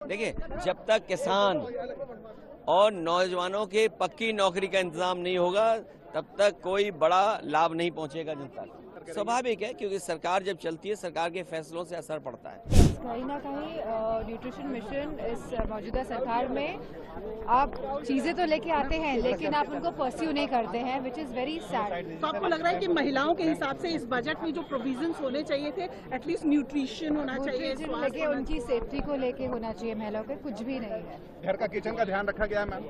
देखिए, जब तक किसान और नौजवानों के पक्की नौकरी का इंतजाम नहीं होगा, तब तक कोई बड़ा लाभ नहीं पहुंचेगा जनता को। स्वाभाविक है, क्योंकि सरकार जब चलती है, सरकार के फैसलों से असर पड़ता है। कहीं ना कहीं न्यूट्रिशन मिशन इस मौजूदा सरकार में आप चीजें तो लेके आते हैं, लेकिन आप उनको परस्यू नहीं करते हैं, विच इज वेरी सैड। तो आपको लग रहा है कि महिलाओं के हिसाब से इस बजट में जो प्रोविजंस होने चाहिए थे, एटलीस्ट न्यूट्रिशन होना चाहिए, लेके उनकी सेफ्टी को लेके होना चाहिए, महिलाओं के कुछ भी नहीं है। घर का किचन का ध्यान रखा गया है मैम?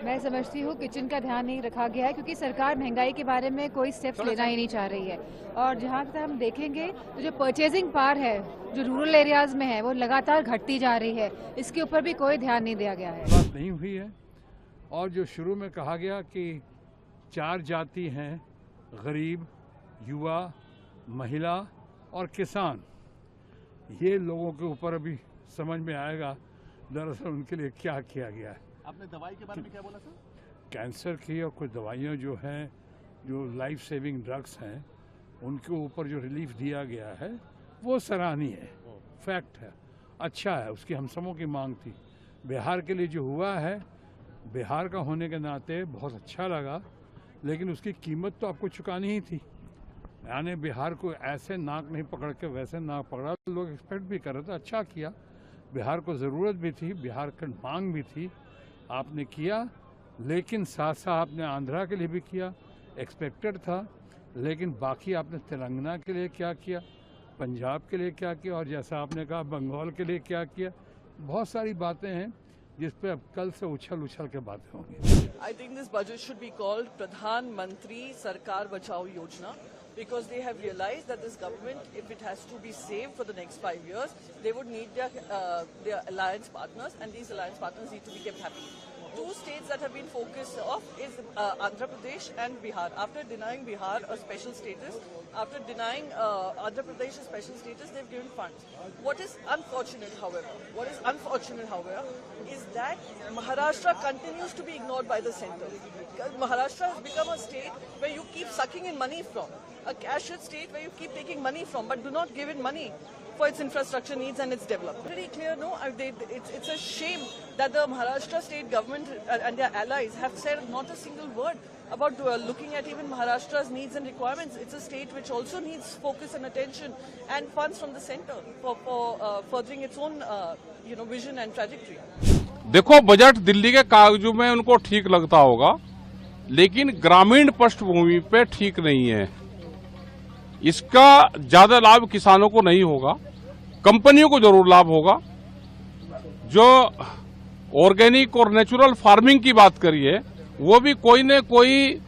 मैं समझती हूँ किचन का ध्यान नहीं रखा गया है, क्योंकि सरकार महंगाई के बारे में कोई स्टेप्स लेना ही नहीं चाह रही है। और जहाँ तक हम देखेंगे तो जो परचेजिंग पावर है जो रूरल एरियाज में है वो लगातार घटती जा रही है, इसके ऊपर भी कोई ध्यान नहीं दिया गया है। बात नहीं हुई है। और जो शुरू में कहा गया कि 4 जाति हैं, गरीब, युवा, महिला और किसान, ये लोगों के ऊपर अभी समझ में आएगा दरअसल उनके लिए क्या किया गया है। आपने दवाई के बारे में क्या बोला सर? कैंसर की और कुछ दवाइयाँ जो हैं, जो लाइफ सेविंग ड्रग्स हैं, उनके ऊपर जो रिलीफ दिया गया है वो सराहनीय है, फैक्ट है, अच्छा है, उसकी हम सबों की मांग थी। बिहार के लिए जो हुआ है, बिहार का होने के नाते बहुत अच्छा लगा, लेकिन उसकी कीमत तो आपको चुकानी ही थी। यानी बिहार को ऐसे नाक नहीं पकड़ के वैसे नाक पकड़ा, लोग एक्सपेक्ट भी कर रहे थे, अच्छा किया। बिहार को ज़रूरत भी थी, बिहार की मांग भी थी, आपने किया। लेकिन साथ साथ आपने आंध्रा के लिए भी किया, एक्सपेक्टेड था। लेकिन बाकी आपने तेलंगाना के लिए क्या किया, पंजाब के लिए क्या किया, और जैसा आपने कहा बंगाल के लिए क्या किया, बहुत सारी बातें हैं जिस पे अब कल से उछल के बातें होंगी। I think this budget should be called Pradhan Mantri Sarkar Bachao Yojana, because they have realized that this government, if it has to be saved for the next 5 years, they would need their alliance partners, and these alliance partners need to be kept happy. 2 states that have been focused off is Andhra Pradesh and Bihar. After denying Bihar a special status, after denying Andhra Pradesh a special status, they've given funds. What is unfortunate, however, is that Maharashtra continues to be ignored by the centre. Maharashtra has become a state where you keep sucking in money from, a cash-rich state where you keep taking money from, but do not give it money for its infrastructure needs and its development. Very clear, no? It's a shame that the Maharashtra state government and their allies have said not a single word about looking at even Maharashtra's needs and requirements. It's a state which also needs focus and attention and funds from the centre for furthering its own vision and trajectory. देखो, budget Delhi के कागजों में उनको ठीक लगता होगा, लेकिन ग्रामीण पृष्ठभूमि पे ठीक नहीं है। इसका ज्यादा लाभ किसानों को नहीं होगा, कंपनियों को जरूर लाभ होगा। जो ऑर्गेनिक और नेचुरल फार्मिंग की बात करी है, वो भी कोई न कोई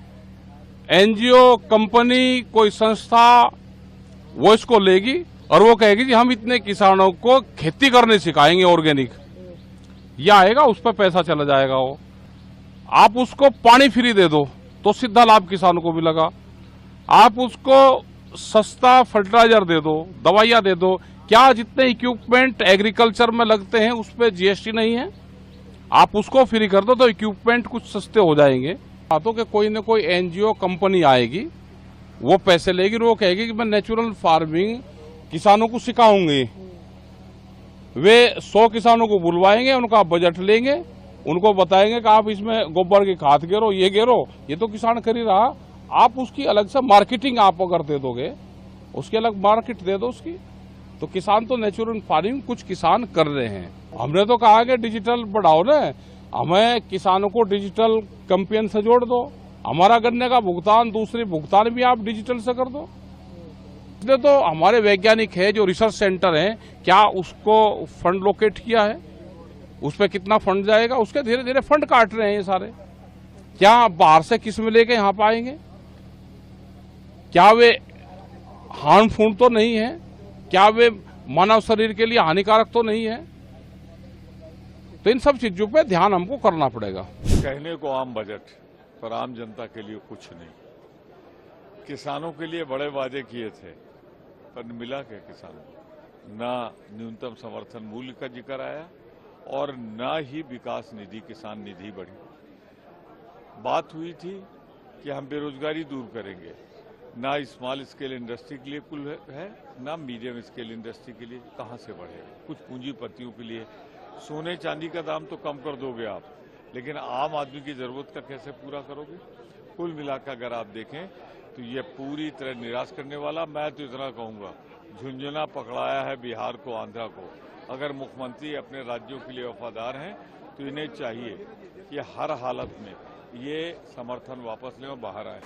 एनजीओ, कंपनी, कोई संस्था वो इसको लेगी और वो कहेगी कि हम इतने किसानों को खेती करने सिखाएंगे ऑर्गेनिक। यह आएगा, उस पर पैसा चला जाएगा। वो आप उसको पानी फ्री दे दो तो सीधा लाभ किसानों को मिलेगा। आप उसको सस्ता फर्टिलाइजर दे दो, दवाइयां दे दो। क्या जितने इक्विपमेंट एग्रीकल्चर में लगते हैं उस पर जीएसटी नहीं है? आप उसको फ्री कर दो तो इक्विपमेंट कुछ सस्ते हो जाएंगे। बातों के कोई न कोई एनजीओ, कंपनी आएगी, वो पैसे लेगी, वो कहेगी कि मैं नेचुरल फार्मिंग किसानों को सिखाऊंगी। वे 100 किसानों को बुलवाएंगे, उनका बजट लेंगे, उनको बताएंगे कि आप इसमें गोबर की खाद गिरो, ये गिरो, ये तो किसान खरीद रहा। आप उसकी अलग से मार्केटिंग आप अगर दे दोगे, उसकी अलग मार्केट दे दो उसकी, तो किसान तो नेचुरल फार्मिंग कुछ किसान कर रहे हैं। हमने तो कहा कि डिजिटल बढ़ाओ ना, हमें किसानों को डिजिटल कैंपेन से जोड़ दो। हमारा गन्ने का भुगतान, दूसरी भुगतान भी आप डिजिटल से कर दो। इसलिए तो हमारे वैज्ञानिक है, जो रिसर्च सेंटर है, क्या उसको फंड लोकेट किया है, उस पर कितना फंड जाएगा, उसके धीरे धीरे फंड काट रहे हैं ये सारे। क्या बाहर से किस्म लेके यहाँ पाएंगे? क्या वे हार्मफुल तो नहीं है? क्या वे मानव शरीर के लिए हानिकारक तो नहीं है? तो इन सब चीजों पे ध्यान हमको करना पड़ेगा। कहने को आम बजट, पर आम जनता के लिए कुछ नहीं। किसानों के लिए बड़े वादे किए थे, पर मिला क्या किसानों को? ना न्यूनतम समर्थन मूल्य का जिक्र आया और ना ही विकास निधि, किसान निधि बढ़ी। बात हुई थी कि हम बेरोजगारी दूर करेंगे, ना स्मॉल स्केल इंडस्ट्री के लिए कुल है, ना मीडियम स्केल इंडस्ट्री के लिए। कहाँ से बढ़ेगा? कुछ पूंजीपतियों के लिए सोने चांदी का दाम तो कम कर दोगे आप, लेकिन आम आदमी की जरूरत का कैसे पूरा करोगे? कुल मिलाकर अगर आप देखें तो ये पूरी तरह निराश करने वाला। मैं तो इतना कहूंगा, झुंझुना पकड़ाया है बिहार को, आंध्रा को। अगर मुख्यमंत्री अपने राज्यों के लिए वफादार हैं तो इन्हें चाहिए कि हर हालत में ये समर्थन वापस लें और बाहर आए।